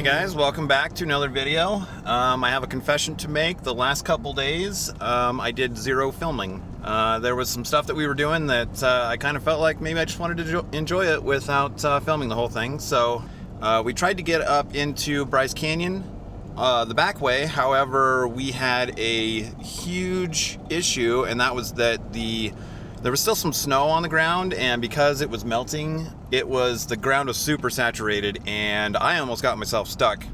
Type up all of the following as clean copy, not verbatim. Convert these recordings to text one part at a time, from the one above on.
guys, welcome back to another video. I have a confession to make. The last couple days I did zero filming. There was some stuff that we were doing that I kind of felt like maybe I just wanted to enjoy it without filming the whole thing. So we tried to get up into Bryce Canyon the back way. However, we had a huge issue, and that was that there was still some snow on the ground, and because it was melting, the ground was super saturated, and I almost got myself stuck.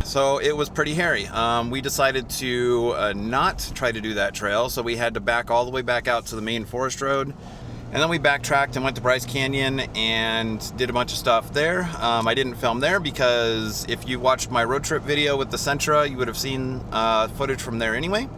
So it was pretty hairy. We decided to not try to do that trail, so we had to back all the way back out to the main forest road, and then we backtracked and went to Bryce Canyon and did a bunch of stuff there. I didn't film there because if you watched my road trip video with the Sentra, you would have seen footage from there anyway.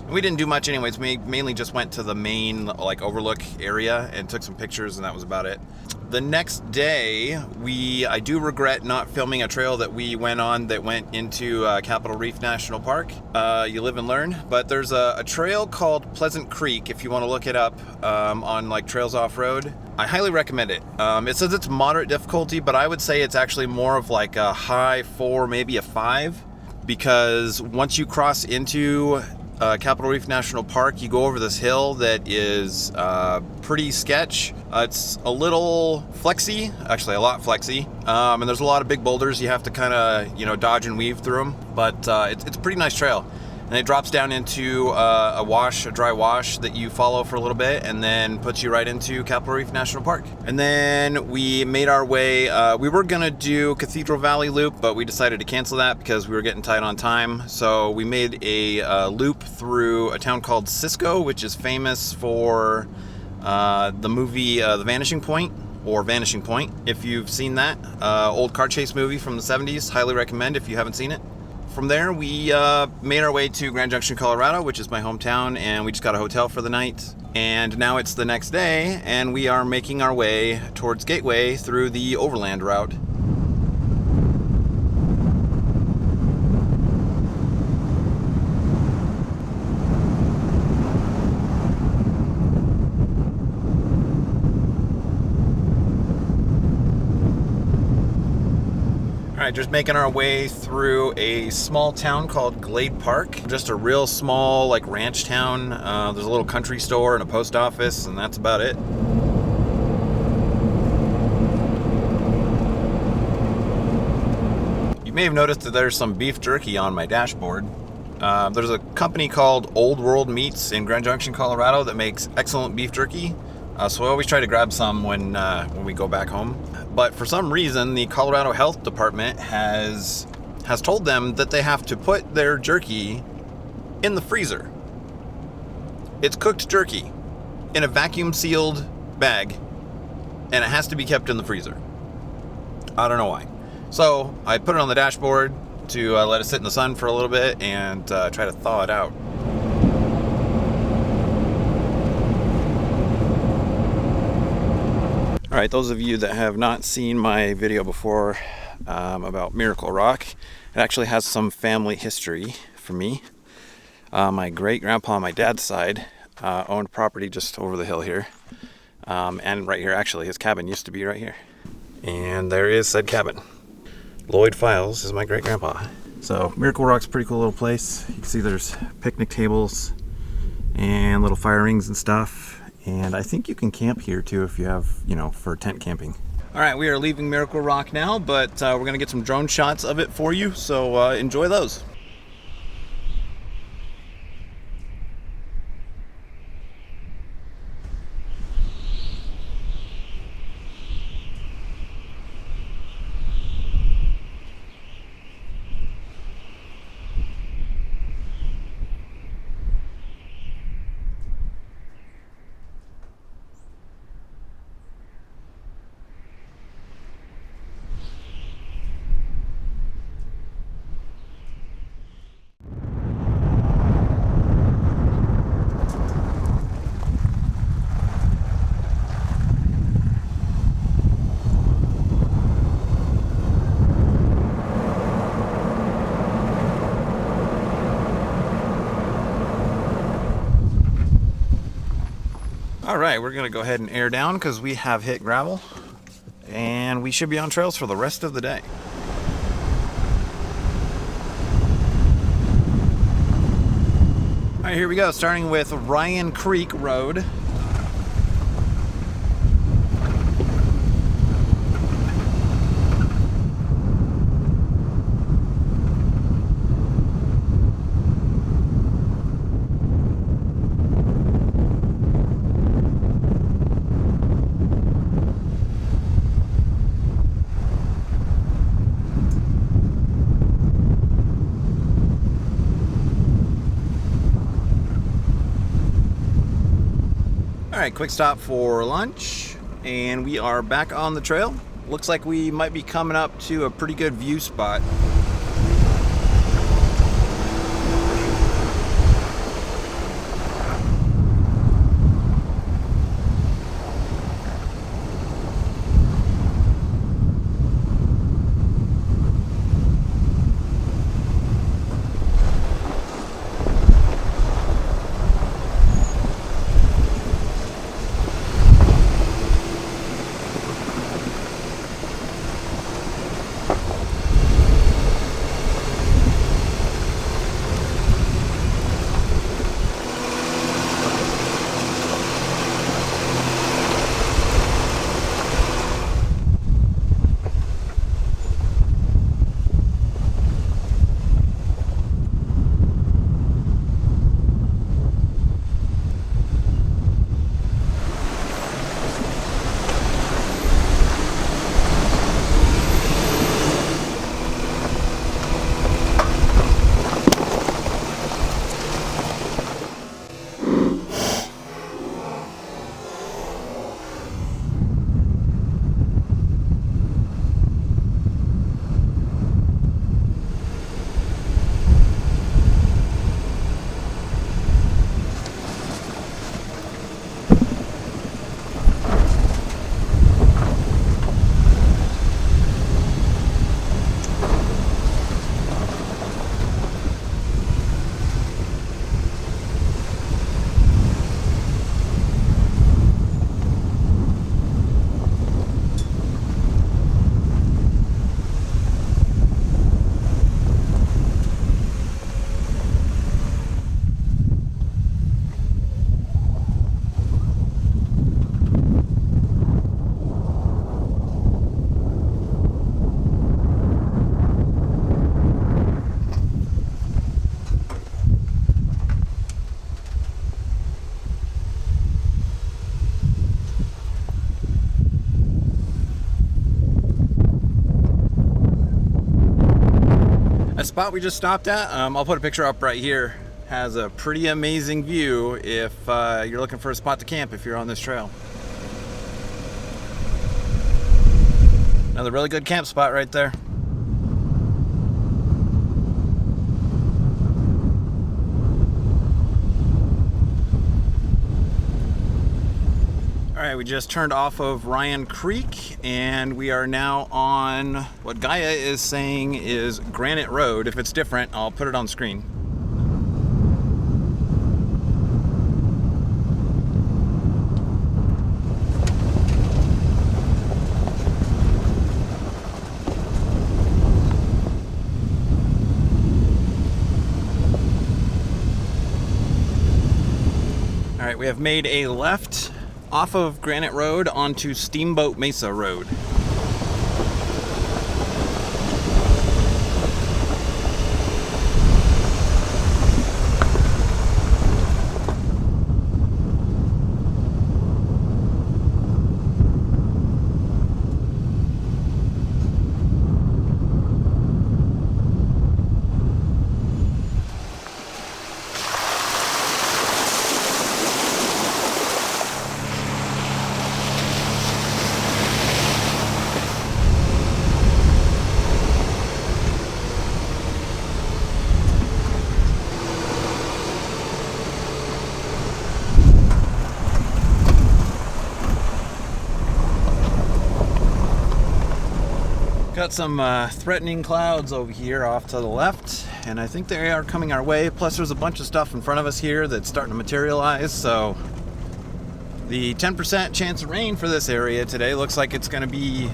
We didn't do much anyways. We mainly just went to the main overlook area and took some pictures, and that was about it. The next day, I do regret not filming a trail that we went on that went into Capitol Reef National Park. You live and learn. But there's a trail called Pleasant Creek, if you want to look it up, on Trails Off-Road. I highly recommend it. It says it's moderate difficulty, but I would say it's actually more of like a high 4, maybe a 5, because once you cross into Capitol Reef National Park, you go over this hill that is pretty sketch. It's a little flexy, actually a lot flexy, and there's a lot of big boulders. You have to kind of dodge and weave through them, but it's a pretty nice trail. And it drops down into a dry wash that you follow for a little bit, and then puts you right into Capitol Reef National Park. And then we made our way, we were gonna do Cathedral Valley Loop, but we decided to cancel that because we were getting tight on time. So we made a loop through a town called Cisco, which is famous for the movie The Vanishing Point, or Vanishing Point, if you've seen that. Old car chase movie from the 70s, highly recommend if you haven't seen it. From there, we made our way to Grand Junction, Colorado, which is my hometown, and we just got a hotel for the night. And now it's the next day, and we are making our way towards Gateway through the Overland route. Just making our way through a small town called Glade Park. Just a real small ranch town. There's a little country store and a post office, and that's about it. You may have noticed that there's some beef jerky on my dashboard. There's a company called Old World Meats in Grand Junction, Colorado that makes excellent beef jerky. So I always try to grab some when we go back home. But for some reason, the Colorado Health Department has told them that they have to put their jerky in the freezer. It's cooked jerky in a vacuum-sealed bag, and it has to be kept in the freezer. I don't know why. So I put it on the dashboard to let it sit in the sun for a little bit and try to thaw it out. All right, those of you that have not seen my video before about Miracle Rock, it actually has some family history for me. My great-grandpa on my dad's side owned property just over the hill here, and right here, actually, his cabin used to be right here. And there is said cabin. Lloyd Files is my great-grandpa. So Miracle Rock's a pretty cool little place. You can see there's picnic tables and little fire rings and stuff. And I think you can camp here too if you have, for tent camping. All right, we are leaving Miracle Rock now, but we're gonna get some drone shots of it for you, so enjoy those. All right, we're gonna go ahead and air down because we have hit gravel, and we should be on trails for the rest of the day. All right, here we go, starting with Ryan Creek Road. All right, quick stop for lunch, and we are back on the trail. Looks like we might be coming up to a pretty good view spot. Spot we just stopped at, I'll put a picture up right here, has a pretty amazing view if you're looking for a spot to camp if you're on this trail. Another really good camp spot right there. All right, we just turned off of Ryan Creek, and we are now on what Gaia is saying is Granite Road. If it's different, I'll put it on screen. All right, we have made a left off of Granite Road onto Steamboat Mesa Road. Got some threatening clouds over here off to the left, and I think they are coming our way. Plus there's a bunch of stuff in front of us here that's starting to materialize, so The 10% chance of rain for this area today looks like it's going to be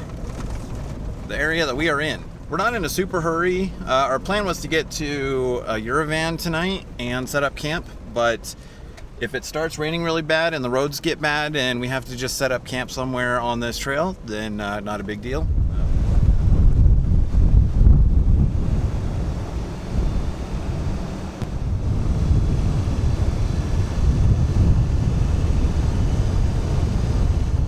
the area that we are in. We're not in a super hurry. Our plan was to get to a Eurovan tonight and set up camp, but if it starts raining really bad and the roads get bad and we have to just set up camp somewhere on this trail, then not a big deal.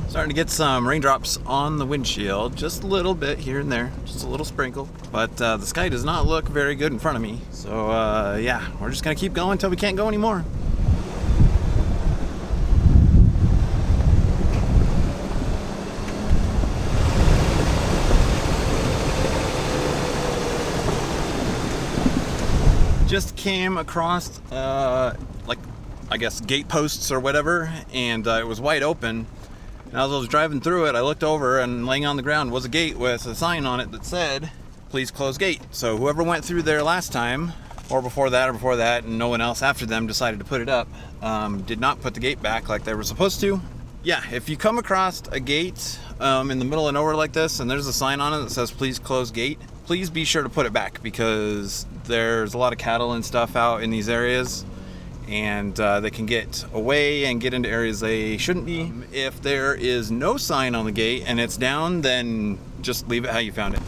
Starting to get some raindrops on the windshield, just a little bit here and there, just a little sprinkle. But the sky does not look very good in front of me. So yeah, we're just gonna keep going until we can't go anymore. Just came across like, I guess, gate posts or whatever, and it was wide open. And as I was driving through it, I looked over, and laying on the ground was a gate with a sign on it that said, "Please close gate." So whoever went through there last time, or before that, and no one else after them decided to put it up, did not put the gate back like they were supposed to. Yeah, if you come across a gate in the middle of nowhere like this, and there's a sign on it that says, "Please close gate," please be sure to put it back, because there's a lot of cattle and stuff out in these areas, and they can get away and get into areas they shouldn't be. If there is no sign on the gate and it's down, then just leave it how you found it.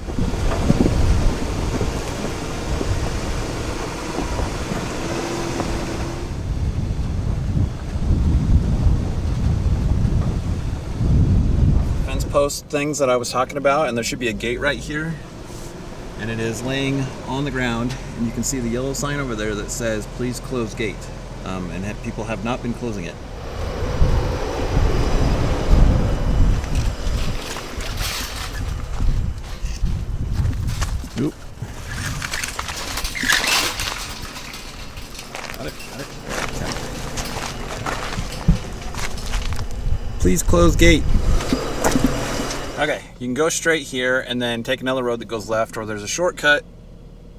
Fence post things that I was talking about, and there should be a gate right here, and it is laying on the ground, and you can see the yellow sign over there that says, "Please close gate." And people have not been closing it. Oop. Got it. Please close gate. Okay, you can go straight here and then take another road that goes left, or there's a shortcut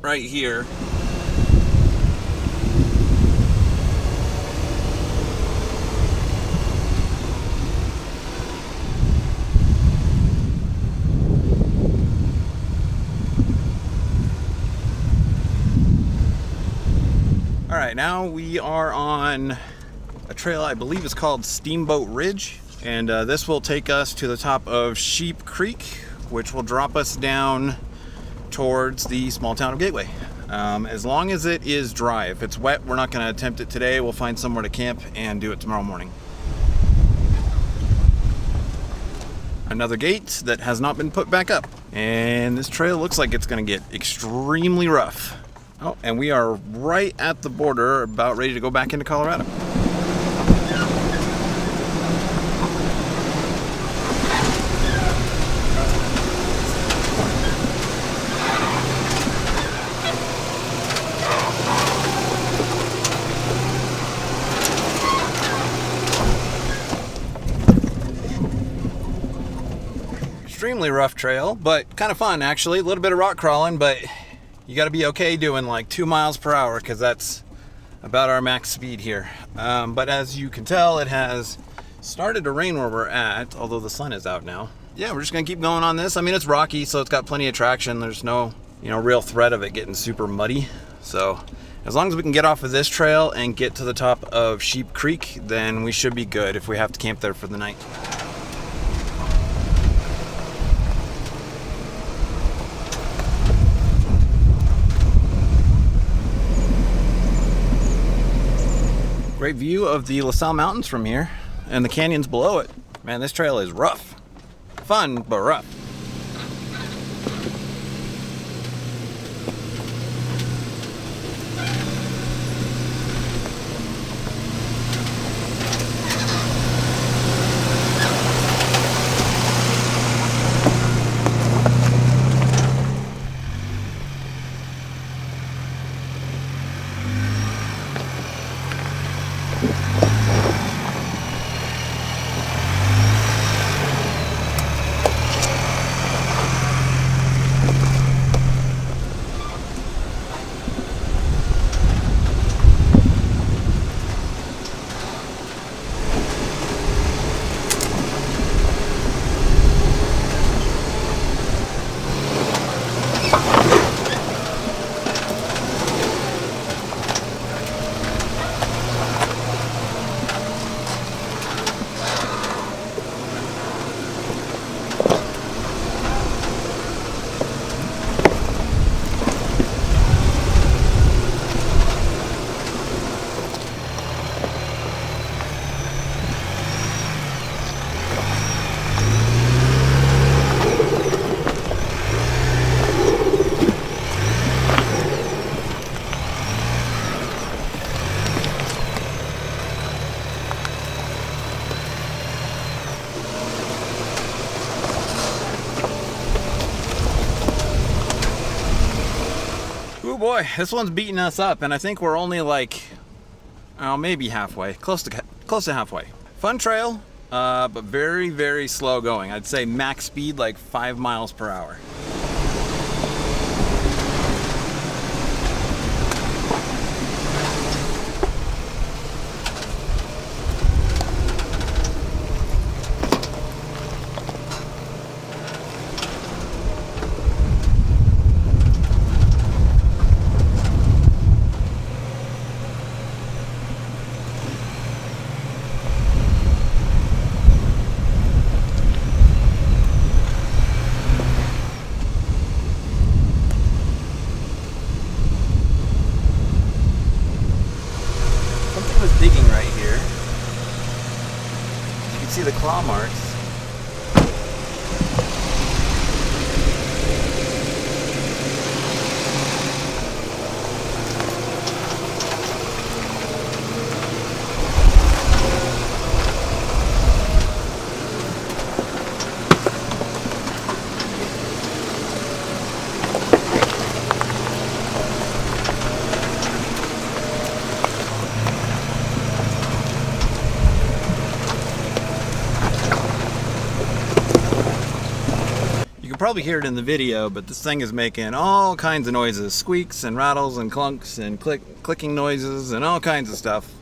right here. Alright, now we are on a trail I believe is called Steamboat Ridge, and this will take us to the top of Sheep Creek, which will drop us down towards the small town of Gateway. As long as it is dry. If it's wet, we're not going to attempt it today. We'll find somewhere to camp and do it tomorrow morning. Another gate that has not been put back up, and this trail looks like it's going to get extremely rough. Oh, and we are right at the border, about ready to go back into Colorado. Extremely rough trail, but kind of fun actually. A little bit of rock crawling, but you got to be okay doing like 2 miles per hour, because that's about our max speed here. But as you can tell, it has started to rain where we're at, although the sun is out now. Yeah, we're just gonna keep going on this. I mean, it's rocky, so it's got plenty of traction. There's no, real threat of it getting super muddy. So as long as we can get off of this trail and get to the top of Sheep Creek, then we should be good if we have to camp there for the night. Great view of the LaSalle Mountains from here, and the canyons below it. Man, this trail is rough. Fun, but rough. Oh boy, this one's beating us up, and I think we're only like, oh, maybe halfway, close to halfway. Fun trail, but very, very slow going. I'd say max speed like 5 miles per hour. Digging right here. You can see the claw marks. Probably hear it in the video, but this thing is making all kinds of noises, squeaks and rattles and clunks and clicking noises and all kinds of stuff.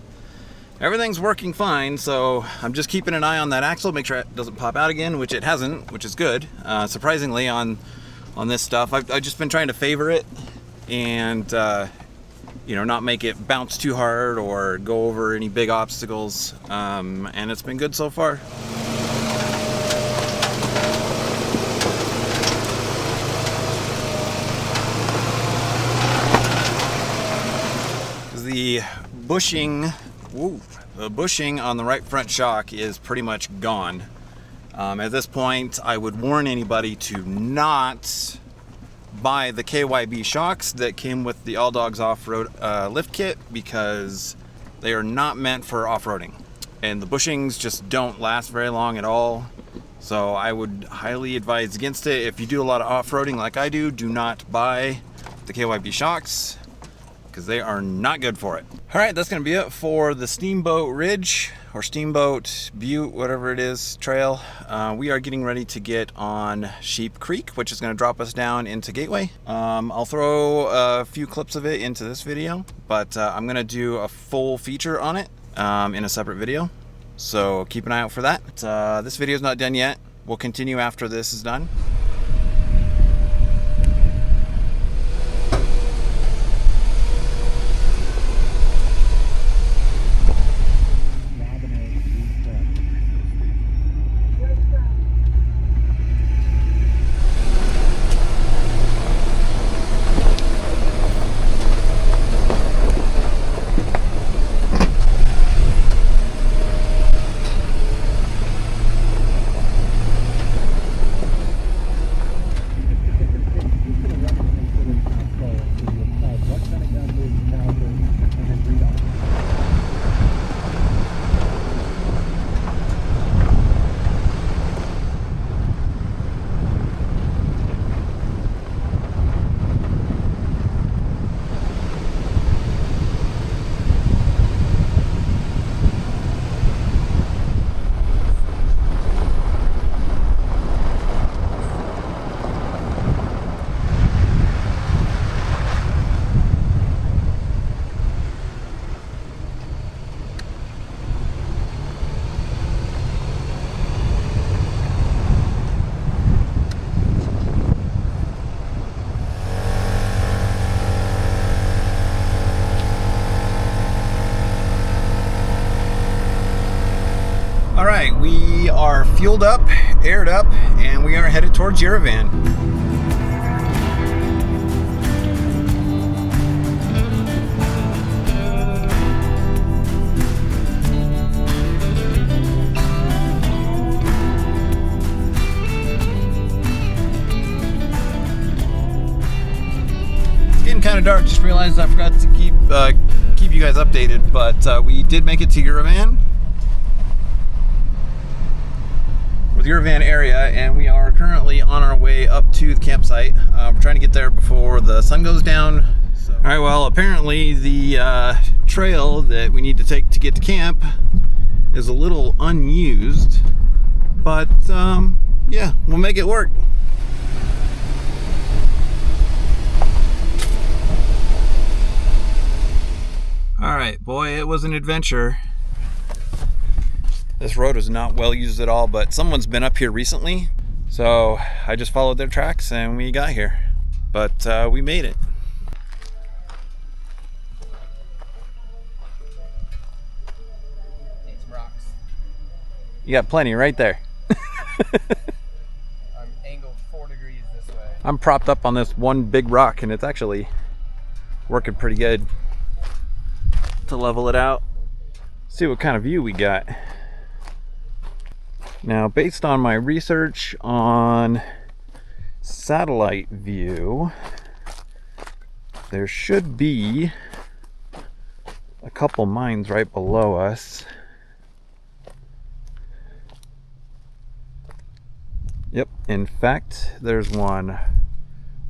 Everything's working fine, so I'm just keeping an eye on that axle, make sure it doesn't pop out again, which it hasn't, which is good. Surprisingly on this stuff, I've just been trying to favor it and you know, not make it bounce too hard or go over any big obstacles, and it's been good so far. The bushing on the right front shock is pretty much gone. At this point, I would warn anybody to not buy the KYB shocks that came with the All Dogs off-road lift kit, because they are not meant for off-roading, and the bushings just don't last very long at all. So I would highly advise against it. If you do a lot of off-roading like I do, do not buy the KYB shocks, because they are not good for it. All right, that's gonna be it for the Steamboat Ridge or Steamboat Butte, whatever it is, trail. We are getting ready to get on Sheep Creek, which is gonna drop us down into Gateway. I'll throw a few clips of it into this video, but I'm gonna do a full feature on it in a separate video. So keep an eye out for that. This video is not done yet. We'll continue after this is done. All right, we are fueled up, aired up, and we are headed towards Yerevan. It's getting kind of dark. Just realized I forgot to keep you guys updated, but we did make it to Yerevan. Yerevan area, and we are currently on our way up to the campsite. We're trying to get there before the sun goes down. So right, well, apparently the trail that we need to take to get to camp is a little unused, but yeah, we'll make it work. All right, boy, it was an adventure. This road was not well used at all, but someone's been up here recently, so I just followed their tracks and we got here. But we made it. Need some rocks. You got plenty right there. I'm angled 4 degrees this way. I'm propped up on this one big rock and it's actually working pretty good to level it out. See what kind of view we got. Now, based on my research on satellite view, there should be a couple mines right below us. Yep, in fact, there's one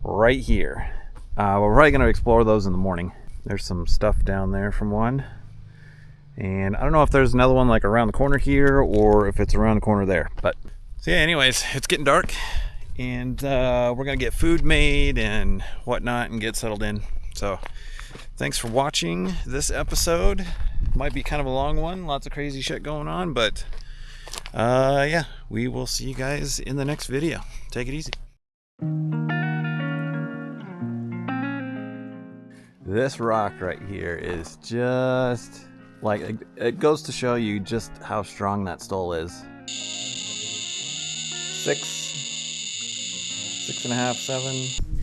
right here. We're probably going to explore those in the morning. There's some stuff down there from one. And I don't know if there's another one like around the corner here or if it's around the corner there. But so yeah, anyways, it's getting dark and we're gonna get food made and whatnot and get settled in. So thanks for watching this episode. Might be kind of a long one, lots of crazy shit going on, but yeah, we will see you guys in the next video. Take it easy. This rock right here is just like, it goes to show you just how strong that stole is. 6.5, 7.